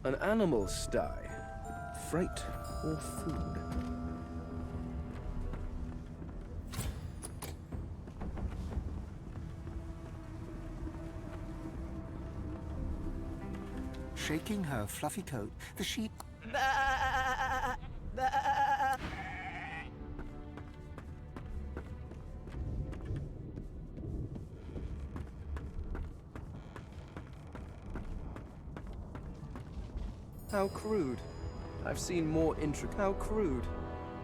An animal sty. Freight or food? Shaking her fluffy coat, the sheep... How crude. I've seen more intricate... How crude.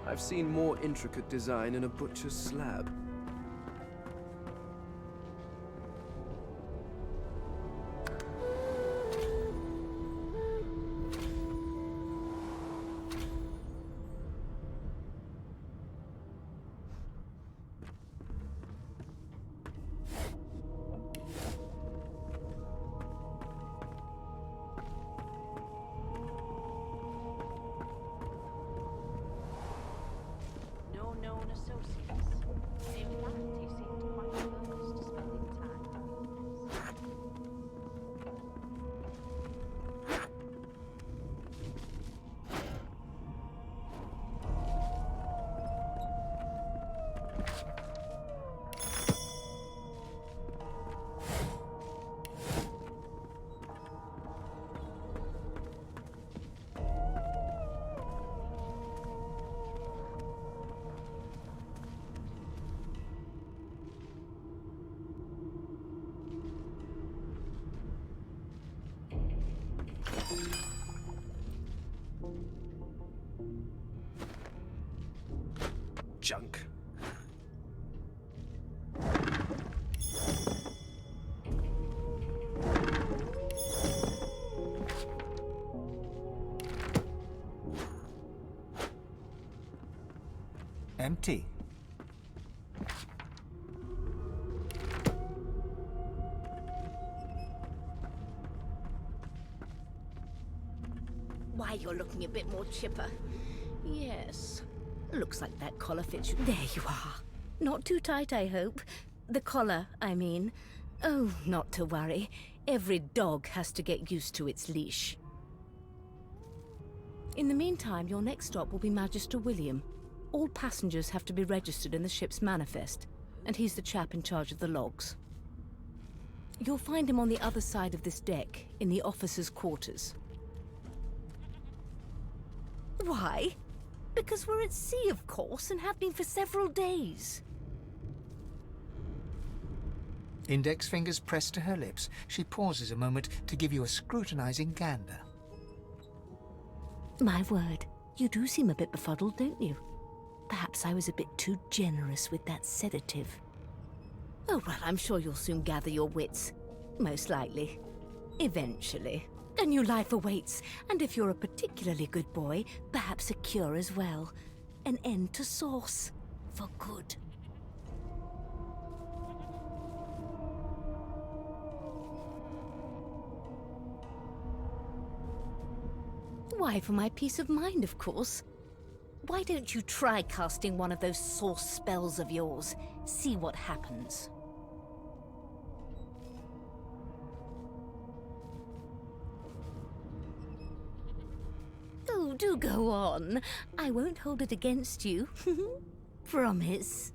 I've seen more intricate design in a butcher's slab. Junk. Empty. Why, you're looking a bit more chipper. Yes. Looks like that collar fits you. There you are. Not too tight, I hope. The collar, I mean. Oh, not to worry. Every dog has to get used to its leash. In the meantime, your next stop will be Magister William. All passengers have to be registered in the ship's manifest, and he's the chap in charge of the logs. You'll find him on the other side of this deck, in the officers' quarters. Why? Because we're at sea, of course, and have been for several days. Index fingers pressed to her lips, she pauses a moment to give you a scrutinizing gander. My word, you do seem a bit befuddled, don't you? Perhaps I was a bit too generous with that sedative. Oh, well, I'm sure you'll soon gather your wits. Most likely. Eventually. A new life awaits, and if you're a particularly good boy, perhaps a cure as well. An end to sauce. For good. Why, for my peace of mind, of course. Why don't you try casting one of those sauce spells of yours? See what happens. Oh, do go on. I won't hold it against you. Promise.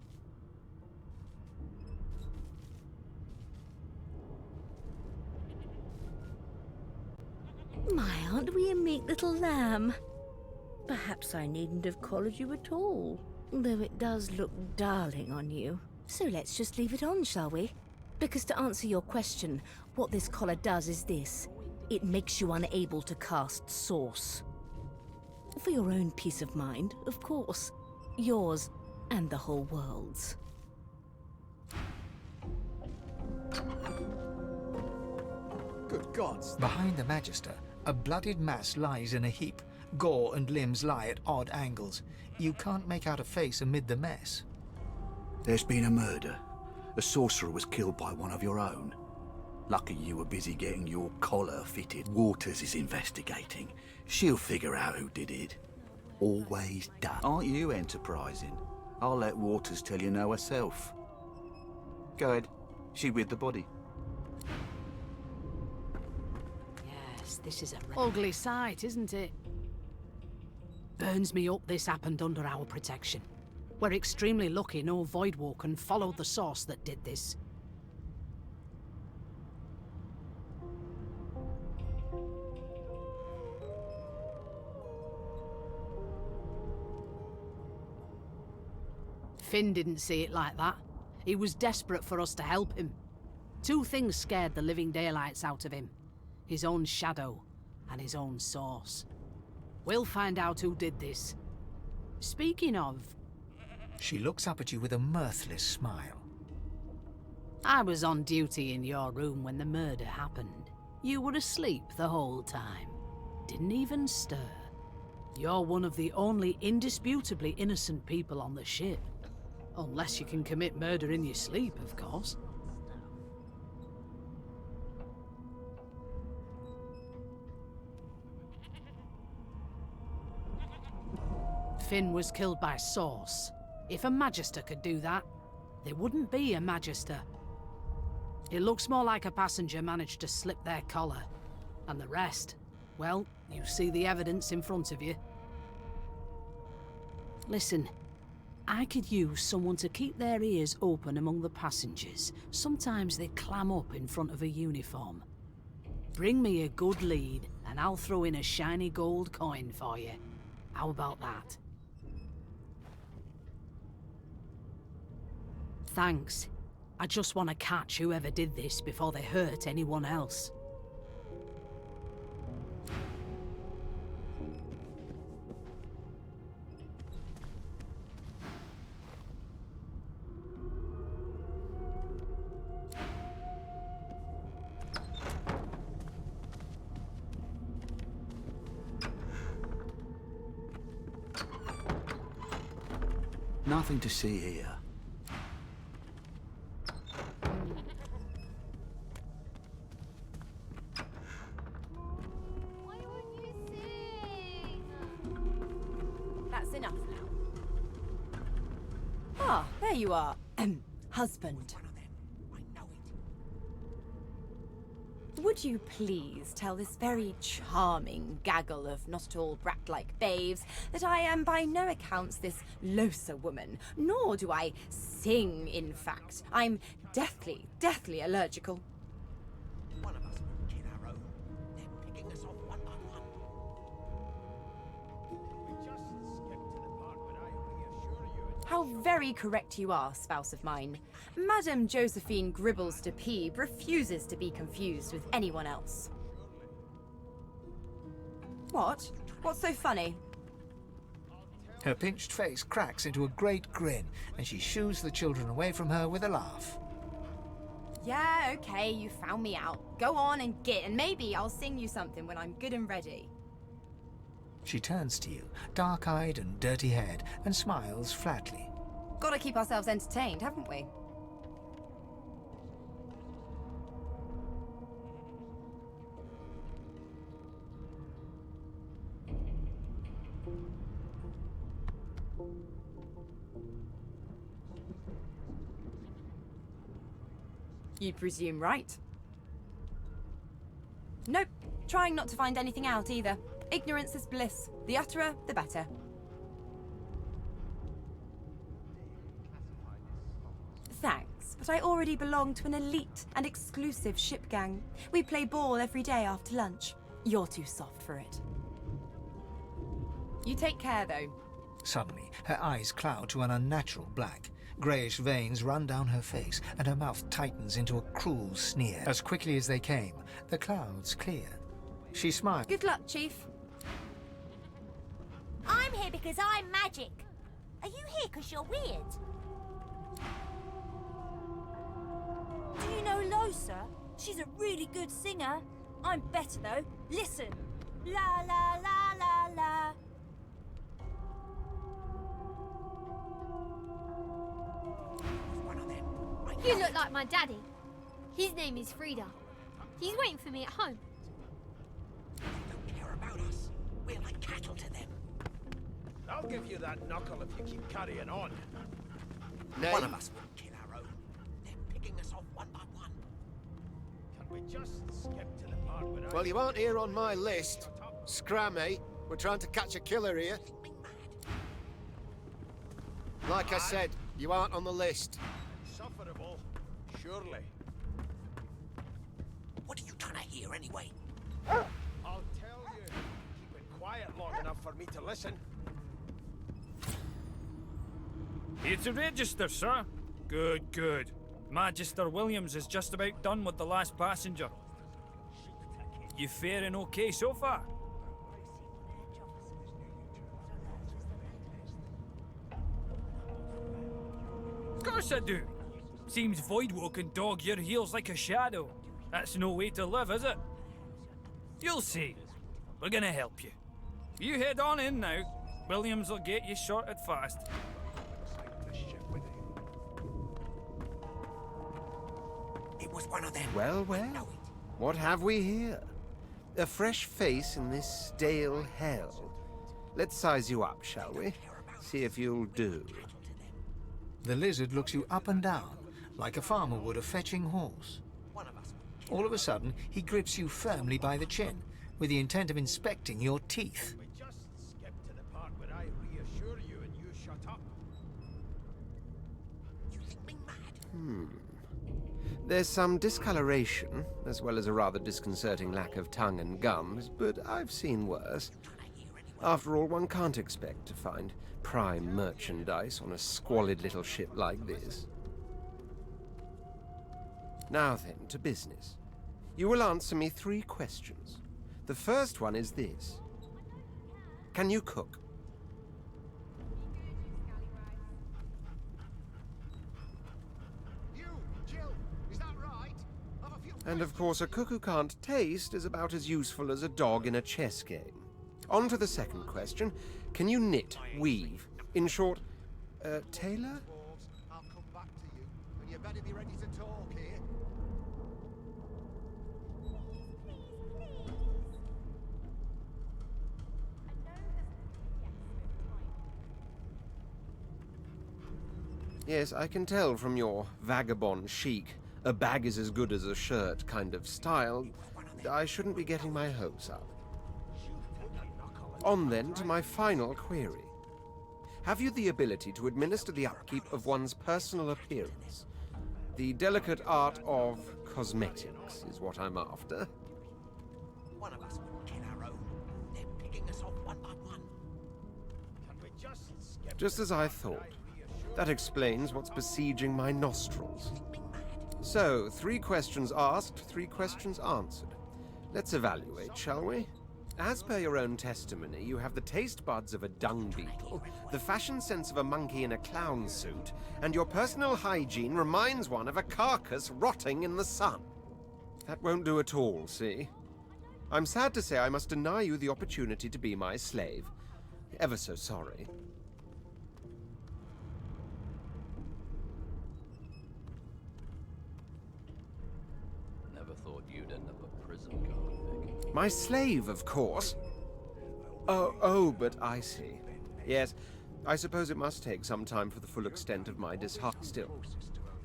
My, aren't we a meek little lamb? Perhaps I needn't have collared you at all, though it does look darling on you. So let's just leave it on, shall we? Because to answer your question, what this collar does is this. It makes you unable to cast sauce. For your own peace of mind, of course. Yours and the whole world's. Good gods. Behind the Magister, a bloodied mass lies in a heap. Gore and limbs lie at odd angles. You can't make out a face amid the mess. There's been a murder. A sorcerer was killed by one of your own. Lucky you were busy getting your collar fitted. Waters is investigating. She'll figure out who did it. Always done. Aren't you enterprising? I'll let Waters tell you no herself. Go ahead. She with the body. Yes, Yes, this is a ugly sight, isn't it? Burns me up this happened under our protection. We're extremely lucky no Voidwalker followed the source that did this. Finn didn't see it like that. He was desperate for us to help him. Two things scared the living daylights out of him. His own shadow and his own source. We'll find out who did this. Speaking of... She looks up at you with a mirthless smile. I was on duty in your room when the murder happened. You were asleep the whole time. Didn't even stir. You're one of the only indisputably innocent people on the ship. Unless you can commit murder in your sleep, of course. Finn was killed by Source. If a Magister could do that, there wouldn't be a Magister. It looks more like a passenger managed to slip their collar. And the rest, well, you see the evidence in front of you. Listen, I could use someone to keep their ears open among the passengers. Sometimes they clam up in front of a uniform. Bring me a good lead, and I'll throw in a shiny gold coin for you. How about that? Thanks. I just want to catch whoever did this before they hurt anyone else. Nothing to see here. Why won't you sing? That's enough now. Ah, there you are. Husband. Would you please tell this very charming gaggle of not-at-all brat-like babes that I am by no accounts this Losa woman, nor do I sing, in fact. I'm deathly, deathly allergical. One of us will kill our own. They're picking us off one by one. We just skipped to the part where I reassure you. How very correct you are, spouse of mine. Madame Josephine Gribbles de Peeb refuses to be confused with anyone else. What? What's so funny? Her pinched face cracks into a great grin, and she shoos the children away from her with a laugh. Yeah, okay, you found me out. Go on and git, and maybe I'll sing you something when I'm good and ready. She turns to you, dark-eyed and dirty-haired, and smiles flatly. Gotta keep ourselves entertained, haven't we? You presume right. Nope, trying not to find anything out either. Ignorance is bliss. The utterer, the better. Thanks, but I already belong to an elite and exclusive ship gang. We play ball every day after lunch. You're too soft for it. You take care, though. Suddenly, her eyes cloud to an unnatural black. Greyish veins run down her face, and her mouth tightens into a cruel sneer. As quickly as they came, the clouds clear. She smiles. Good luck, Chief. I'm here because I'm magic. Are you here because you're weird? Do you know Losa? She's a really good singer. I'm better though. Listen. La la la la la. You look like my daddy. His name is Frida. He's waiting for me at home. They don't care about us. We're like cattle to them. I'll give you that knuckle if you keep carrying on. One of us will kill our own. They're picking us off one by one. Can we just skip to the part where Well, you aren't here on my list. Scrammy, we're trying to catch a killer here. Like I said, you aren't on the list. Insufferable, surely. What are you trying to hear anyway? I'll tell you. Keep it quiet long enough for me to listen. Here to register, sir. Good, good. Magister Williams is just about done with the last passenger. You faring okay so far? Of course I do. Seems Voidwoe can dog your heels like a shadow. That's no way to live, is it? You'll see. We're gonna help you. You head on in now. Williams will get you sorted fast. It was one of them. Well, well. What have we here? A fresh face in this stale hell. Let's size you up, shall we? See if you'll do. The lizard looks you up and down, like a farmer would a fetching horse. All of a sudden, he grips you firmly by the chin, with the intent of inspecting your teeth. We just skip to the part where I reassure you and you shut up. You think me mad? There's some discoloration, as well as a rather disconcerting lack of tongue and gums, but I've seen worse. After all, one can't expect to find prime merchandise on a squalid little ship like this. Now then, to business. You will answer me 3 questions. The first one is this. Can you cook? And of course, a cook who can't taste is about as useful as a dog in a chess game. On to the second question. Can you knit, weave? In short, tailor? I'll come back to you, and you better be ready to talk here. Yes, I can tell from your vagabond chic, a bag is as good as a shirt kind of style. I shouldn't be getting my hopes up. On then to my final query. Have you the ability to administer the upkeep of one's personal appearance? The delicate art of cosmetics is what I'm after. One of us wouldn't kill our own. They're picking us off one by one. Can we just skip? Just as I thought. That explains what's besieging my nostrils. So, 3 questions asked, 3 questions answered. Let's evaluate, shall we? As per your own testimony, you have the taste buds of a dung beetle, the fashion sense of a monkey in a clown suit, and your personal hygiene reminds one of a carcass rotting in the sun. That won't do at all, see? I'm sad to say I must deny you the opportunity to be my slave. Ever so sorry. Never thought you'd end up a prison guard, Vic. My slave, of course. Oh, but I see. Yes, I suppose it must take some time for the full extent of my disheart. Still,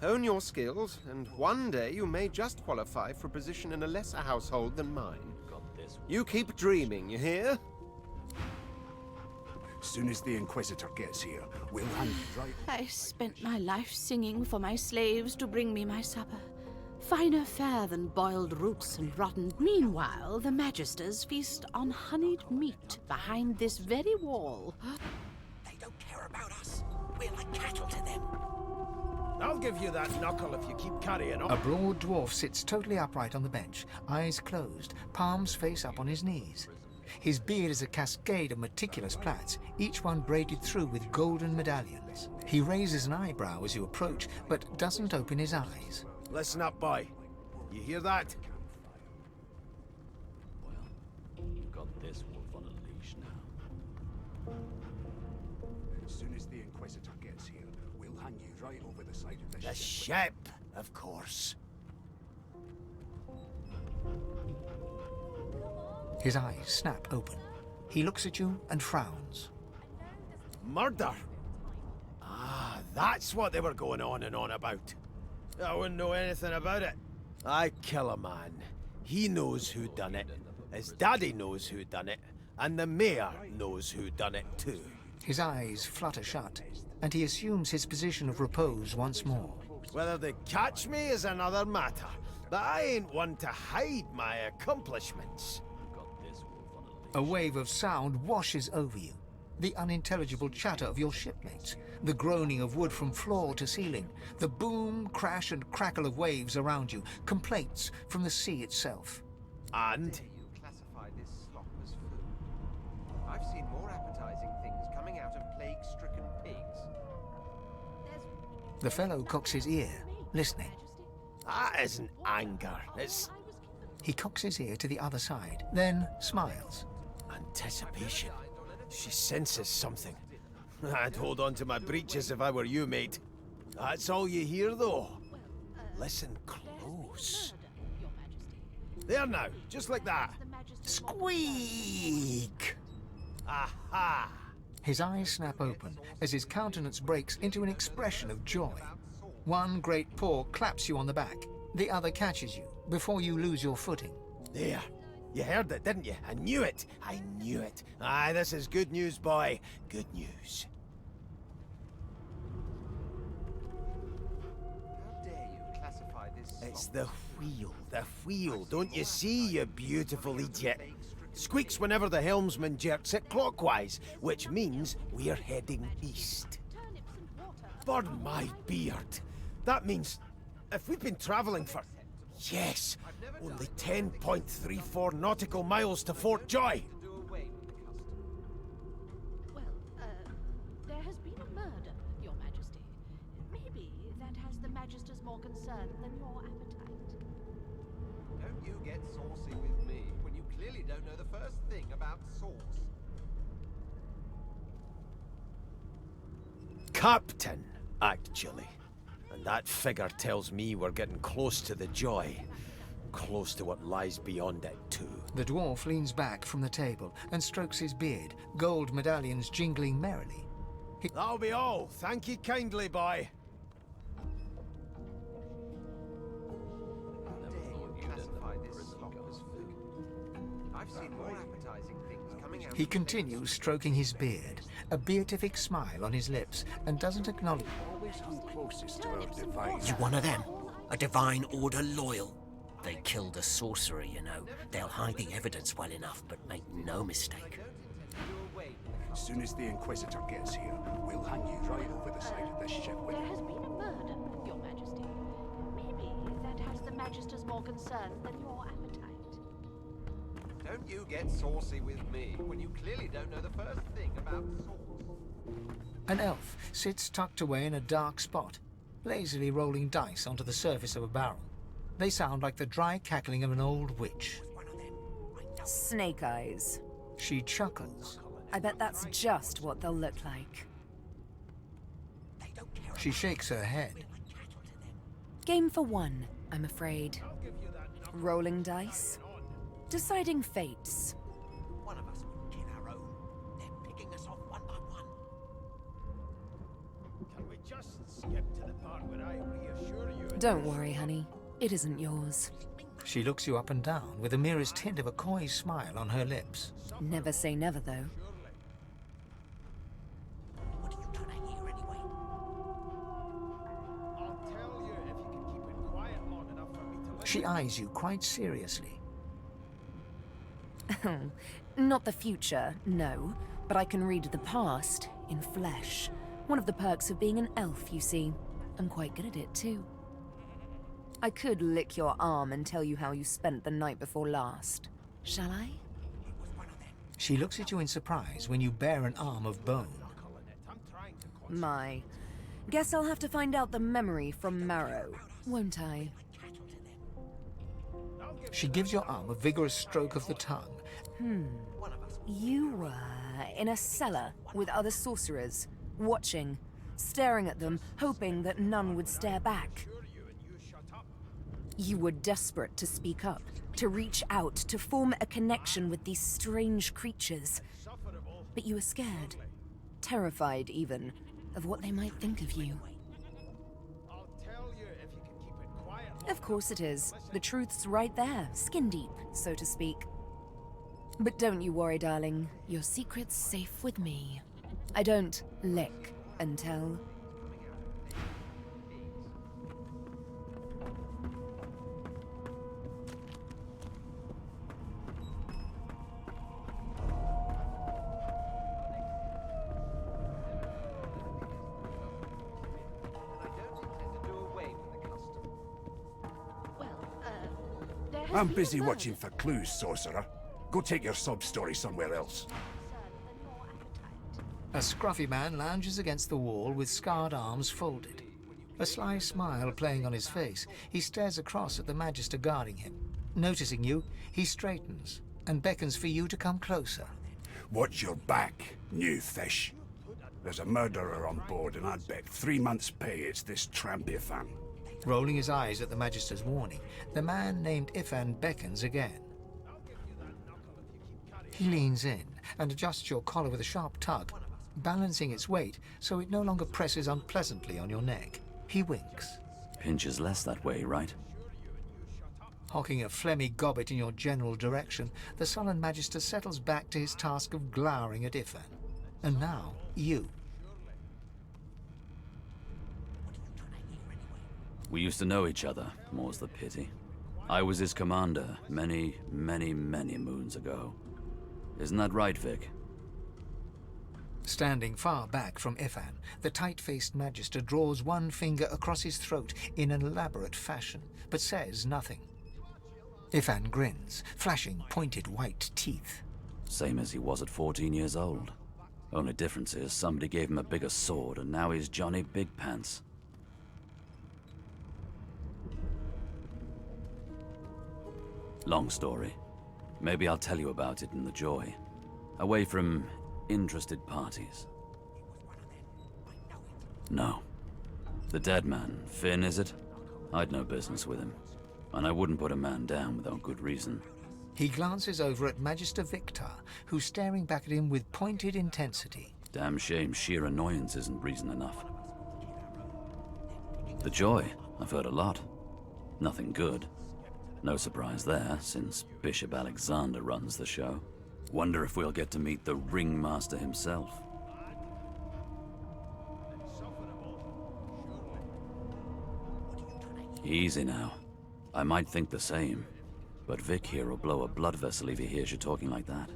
hone your skills, and one day you may just qualify for a position in a lesser household than mine. You keep dreaming, you hear? Soon as the Inquisitor gets here, we'll hand you right... I spent my life singing for my slaves to bring me my supper. Finer fare than boiled roots and rotten. Meanwhile, the Magisters feast on honeyed meat behind this very wall. They don't care about us. We're like cattle to them. I'll give you that knuckle if you keep carrying on. A broad dwarf sits totally upright on the bench, eyes closed, palms face up on his knees. His beard is a cascade of meticulous plaits, each one braided through with golden medallions. He raises an eyebrow as you approach, but doesn't open his eyes. Listen up, boy. You hear that? Well, you've got this wolf on a leash now. As soon as the Inquisitor gets here, we'll hang you right over the side of the The ship. ship, of course. His eyes snap open. He looks at you and frowns. Murder? Ah, that's what they were going on and on about. I wouldn't know anything about it. I kill a man. He knows who done it. His daddy knows who done it. And the mayor knows who done it too. His eyes flutter shut, and he assumes his position of repose once more. Whether they catch me is another matter, but I ain't one to hide my accomplishments. A wave of sound washes over you. The unintelligible chatter of your shipmates, the groaning of wood from floor to ceiling, the boom, crash and crackle of waves around you, complaints from the sea itself. And? Classified this slop as food. I've seen more appetizing things coming out of plague-stricken pigs. The fellow cocks his ear, listening. That isn't anger, it's He cocks his ear to the other side, then smiles. anticipation. She senses something. I'd hold on to my breeches if I were you, mate. That's all you hear, though. Listen close. There now, just like that. Squeak! Aha! His eyes snap open as his countenance breaks into an expression of joy. One great paw claps you on the back. The other catches you before you lose your footing. There. You heard it, didn't you? I knew it. I knew it. Aye, this is good news, boy. Good news. How dare you classify this slop? It's the wheel. Don't you see, you beautiful idiot? Squeaks whenever the helmsman jerks it clockwise, which means we're heading east. Burn my beard. That means if we've been traveling for, yes, only 10.34 nautical miles to Fort Joy. Well, there has been a murder, Your Majesty. Maybe that has the Magisters more concerned than your appetite. Don't you get saucy with me when you clearly don't know the first thing about sauce. Captain, actually. And that figure tells me we're getting close to the Joy. Close to what lies beyond it, too. The dwarf leans back from the table and strokes his beard, gold medallions jingling merrily. That'll be all. Thank you kindly, boy. How dare you classify this slop as food? I've seen more appetizing things coming out. He continues stroking his beard, a beatific smile on his lips, and doesn't acknowledge. Always come closest to our divine. You one of them? A divine order loyal? They killed a sorcerer, you know. They'll hide the evidence well enough, but make no mistake. As soon as the Inquisitor gets here, we'll hang you right over the side of this ship with There him. has been a murder, Your Majesty. Maybe that has the Magisters more concerned than your appetite. Don't you get saucy with me when you clearly don't know the first thing about sauce. An elf sits tucked away in a dark spot, lazily rolling dice onto the surface of a barrel. They sound like the dry cackling of an old witch. Snake eyes. She chuckles. I bet that's just what they'll look like. She shakes her head. Game for one, I'm afraid. Rolling dice. Deciding fates. One of us will kill our own. They're picking us off one by one. Can we just skip to the part where I reassure you? Don't worry, honey. It isn't yours. She looks you up and down with the merest hint of a coy smile on her lips. Never say never, though. What are you trying to hear anyway? I'll tell you if you can keep it quiet long enough for me to listen. She eyes you quite seriously. Not the future, no. But I can read the past in flesh. One of the perks of being an elf, you see. I'm quite good at it, too. I could lick your arm and tell you how you spent the night before last. Shall I? She looks at you in surprise when you bare an arm of bone. My. Guess I'll have to find out the memory from Marrow, won't I? She gives your arm a vigorous stroke of the tongue. You were in a cellar with other sorcerers, watching, staring at them, hoping that none would stare back. You were desperate to speak up, to reach out, to form a connection with these strange creatures. But you were scared, terrified even, of what they might think of you. Of course it is. The truth's right there, skin deep, so to speak. But don't you worry, darling. Your secret's safe with me. I don't lick and tell. I'm busy watching for clues, sorcerer. Go take your sub-story somewhere else. A scruffy man lounges against the wall with scarred arms folded. A sly smile playing on his face, he stares across at the Magister guarding him. Noticing you, he straightens and beckons for you to come closer. Watch your back, new fish. There's a murderer on board, and I'd bet 3 months' pay it's this tramp Ifan. Rolling his eyes at the Magister's warning, the man named Ifan beckons again. He leans in and adjusts your collar with a sharp tug, balancing its weight so it no longer presses unpleasantly on your neck. He winks. Pinches less that way, right? Hocking a phlegmy gobbet in your general direction, the sullen Magister settles back to his task of glowering at Ifan. And now, you. We used to know each other, more's the pity. I was his commander many, many, many moons ago. Isn't that right, Vic? Standing far back from Ifan, the tight-faced Magister draws one finger across his throat in an elaborate fashion, but says nothing. Ifan grins, flashing pointed white teeth. Same as he was at 14 years old. Only difference is somebody gave him a bigger sword and now he's Johnny Big Pants. Long story. Maybe I'll tell you about it in the Joy. Away from interested parties. No. The dead man, Finn, is it? I'd no business with him. And I wouldn't put a man down without good reason. He glances over at Magister Victor, who's staring back at him with pointed intensity. Damn shame sheer annoyance isn't reason enough. The Joy, I've heard a lot. Nothing good. No surprise there, since Bishop Alexander runs the show. Wonder if we'll get to meet the ringmaster himself. Easy now. I might think the same, but Vic here will blow a blood vessel if he hears you talking like that.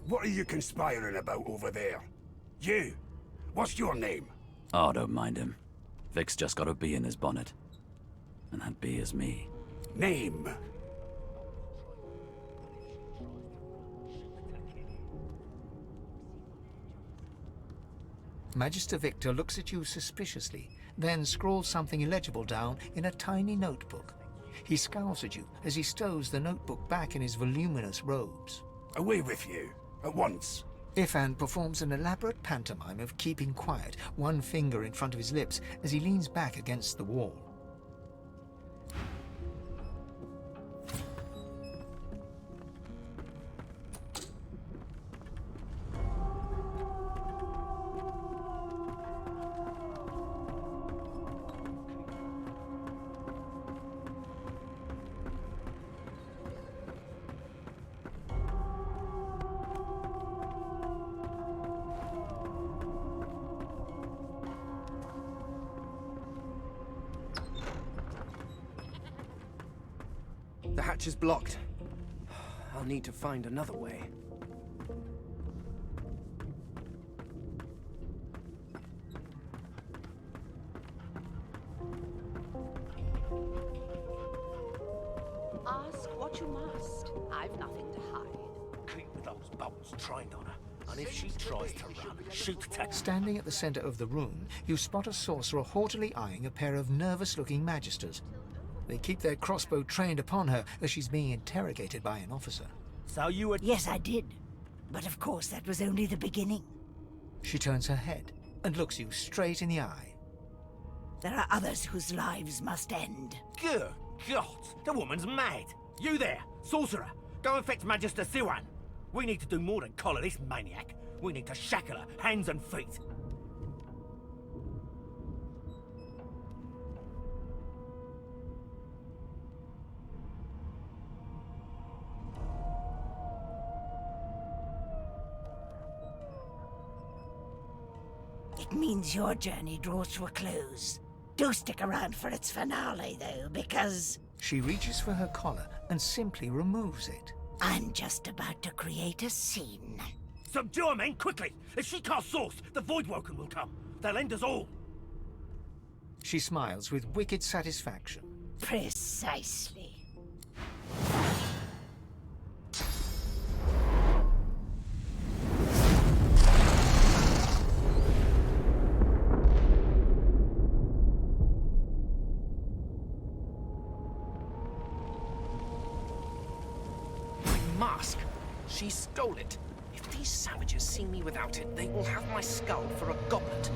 What are you conspiring about over there? You! What's your name? Oh, don't mind him. Vic's just got a bee in his bonnet. And that bee is me. Name? Magister Victor looks at you suspiciously, then scrawls something illegible down in a tiny notebook. He scowls at you as he stows the notebook back in his voluminous robes. Away with you, at once. Ifan performs an elaborate pantomime of keeping quiet, one finger in front of his lips as he leans back against the wall. The hatch is blocked. I'll need to find another way. Ask what you must. I've nothing to hide. Keep with those bolts trained on her. And if she tries to run, shoot at... Standing at the center of the room, you spot a sorcerer haughtily eyeing a pair of nervous-looking magisters. They keep their crossbow trained upon her as she's being interrogated by an officer. So you were... Yes, I did. But of course, that was only the beginning. She turns her head and looks you straight in the eye. There are others whose lives must end. Good God! The woman's mad! You there, sorcerer! Go and fetch Magister Tyan! We need to do more than collar this maniac. We need to shackle her, hands and feet. That means your journey draws to a close. Do stick around for its finale, though, because... She reaches for her collar and simply removes it. I'm just about to create a scene. Subdue her, men, quickly! If she casts Source, the Voidwoken will come. They'll end us all. She smiles with wicked satisfaction. Precisely. Mask. She stole it. If these savages see me without it, they will have my skull for a goblet.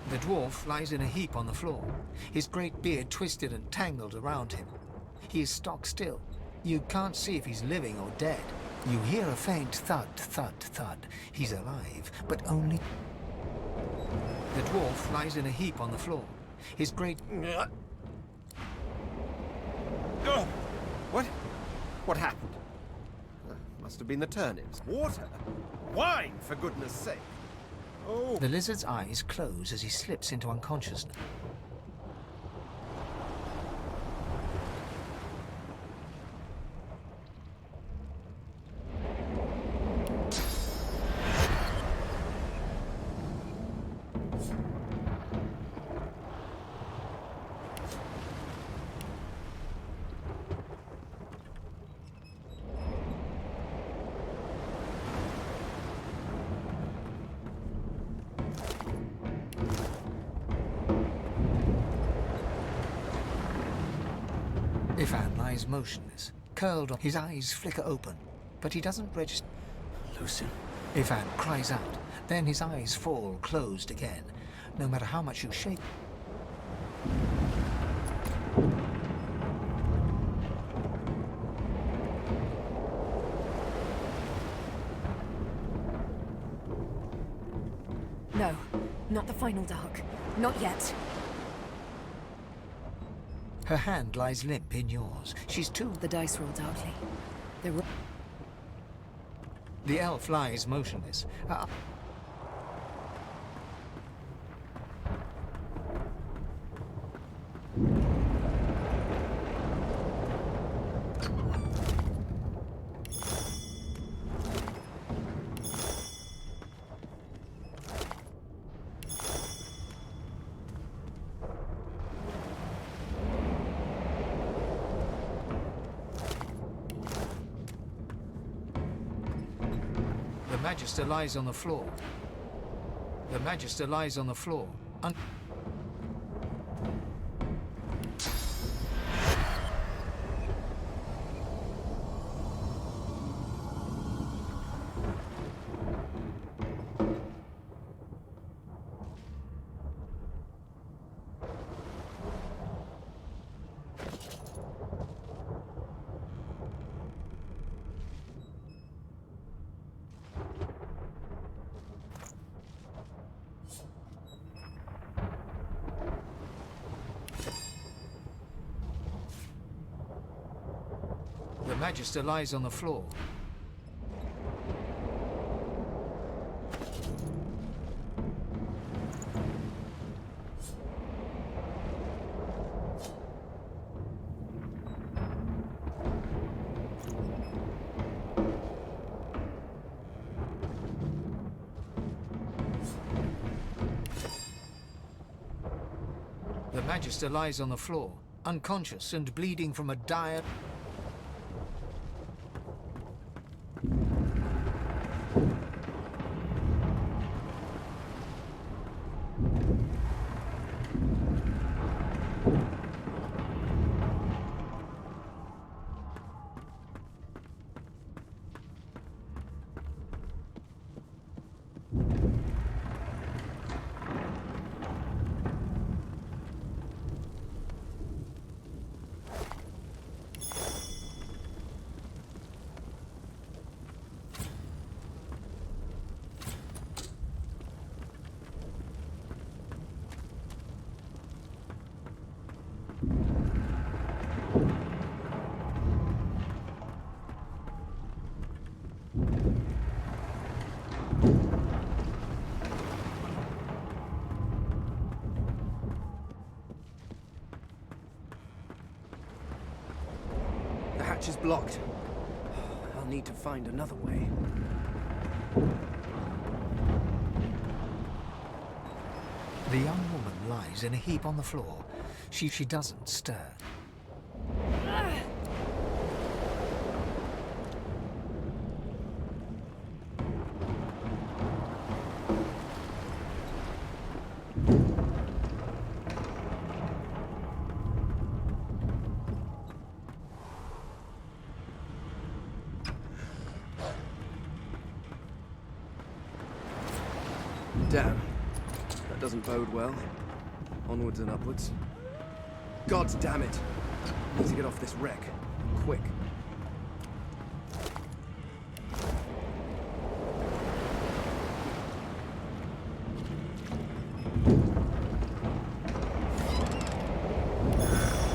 The dwarf lies in a heap on the floor, his great beard twisted and tangled around him. He is stock still. You can't see if he's living or dead. You hear a faint thud, thud, thud. He's alive, but only... The dwarf lies in a heap on the floor, his great... What? What happened? Must have been the turnips. Water? Wine, for goodness sake! Oh. The lizard's eyes close as he slips into unconsciousness. Ifan lies motionless, curled on. His eyes flicker open, but he doesn't register. Lucien. Ifan cries out, then his eyes fall closed again, no matter how much you shake. No, not the final dark. Not yet. Her hand lies limp in yours. She's too... The dice roll darkly. The elf lies motionless. The Magister lies on the floor. The Magister lies on the floor. Magister lies on the floor. The Magister lies on the floor, unconscious and bleeding from a dire... The hatch is blocked. I'll need to find another way. The young woman lies in a heap on the floor. She doesn't stir. Damn. That doesn't bode well. Onwards and upwards. God damn it! Need to get off this wreck. Quick.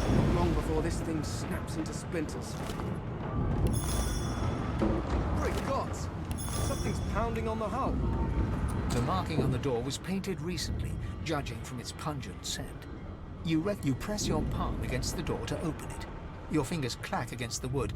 Not long before this thing snaps into splinters. Great gods! Something's pounding on the hull. The marking on the door was painted recently, judging from its pungent scent. You press your palm against the door to open it. Your fingers clack against the wood.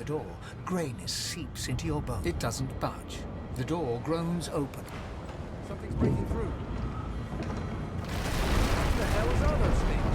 the door, greyness seeps into your bone. It doesn't budge. The door groans open. Something's breaking through. What the hell are those things?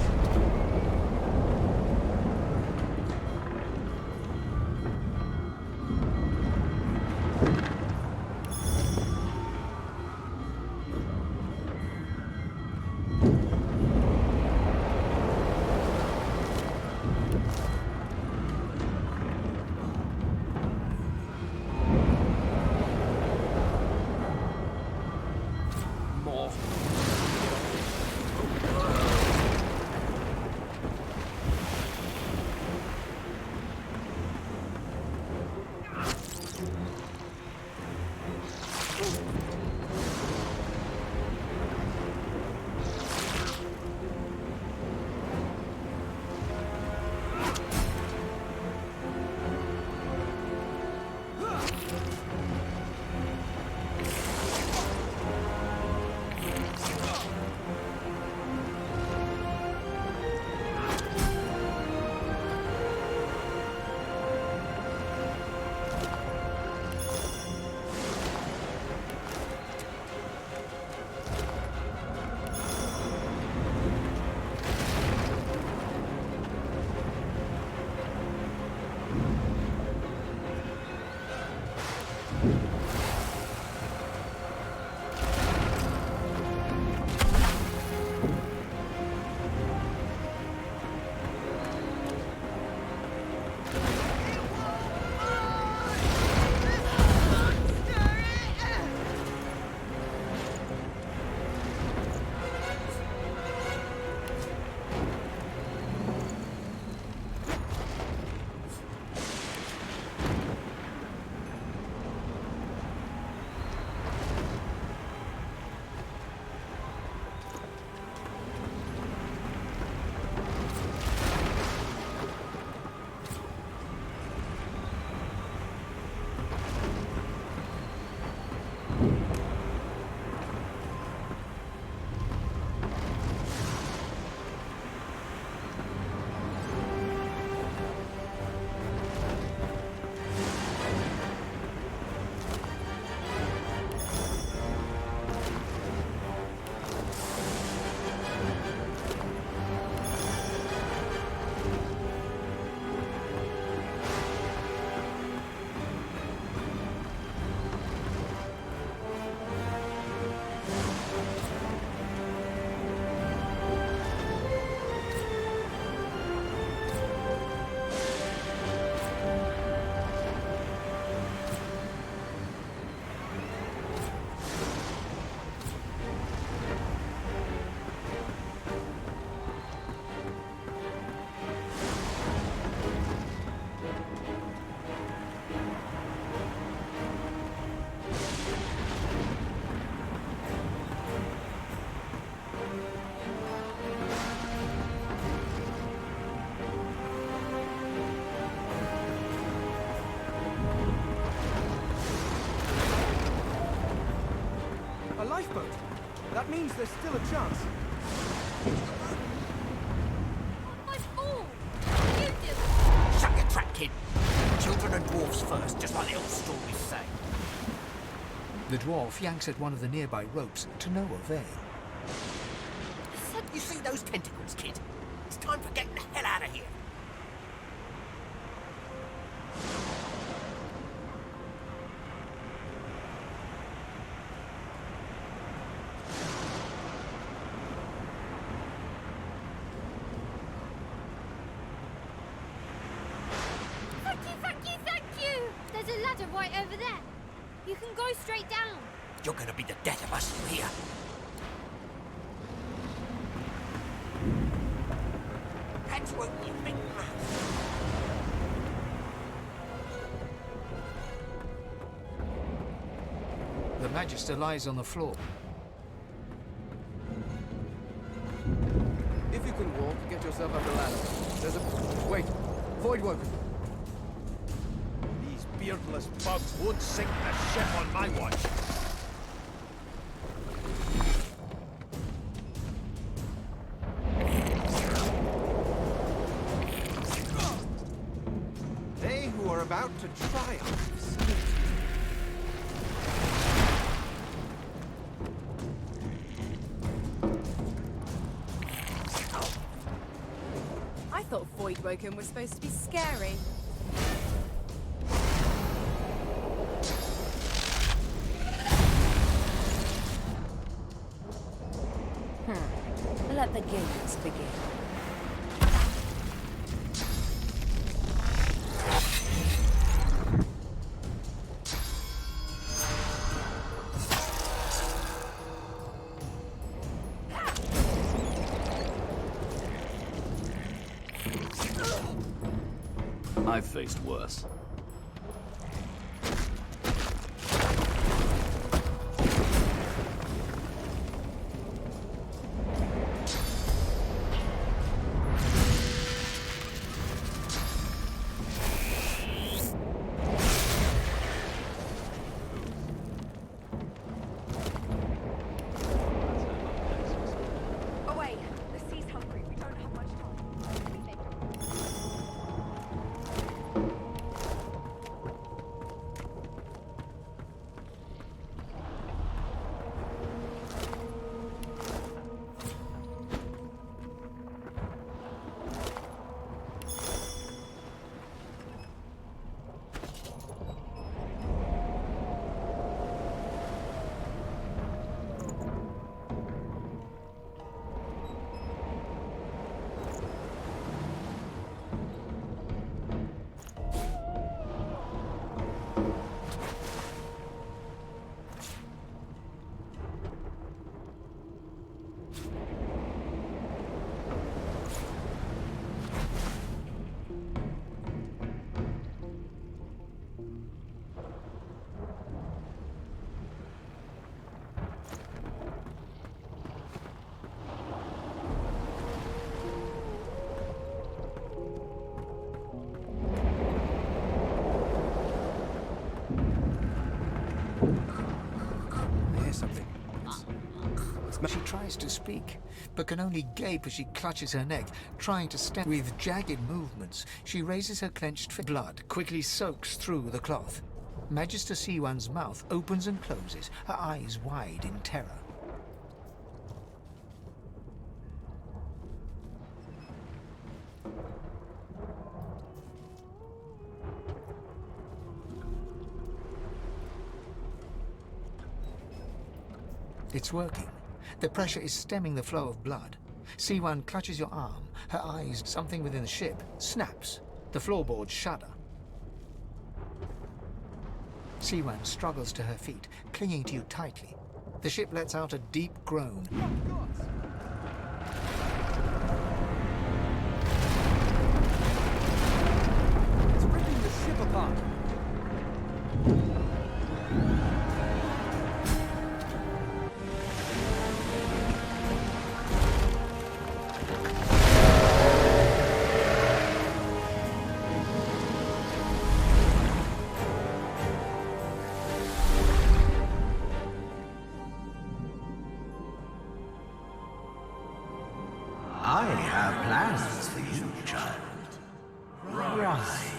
lifeboat. That means there's still a chance. My ball! You do it! Shut your trap, kid. Children and dwarfs first, just like the old stories say. The dwarf yanks at one of the nearby ropes to no avail. You see those tentacles, kid? It's time for getting the hell out of here. Thank you! There's a ladder right over there. You can go straight down. You're gonna be the death of us, you hear? Heads won't you big mouth. The Magister lies on the floor. If you can walk, get yourself up the ladder. There's a... Wait. Void woken. These beardless bugs won't sink the ship on my watch. They who are about Voidwoken was supposed to be scary. Let the games begin. I've faced worse. Away! The sea's hungry. We don't have much time. We make She tries to speak, but can only gape as she clutches her neck, trying to stand. With jagged movements, she raises her clenched fist. Blood quickly soaks through the cloth. Magister C1's mouth opens and closes, her eyes wide in terror. It's working. The pressure is stemming the flow of blood. C1 clutches your arm. Her eyes, something within the ship, snaps. The floorboards shudder. C1 struggles to her feet, clinging to you tightly. The ship lets out a deep groan. It's ripping the ship apart. I have plans for you, child. Rise.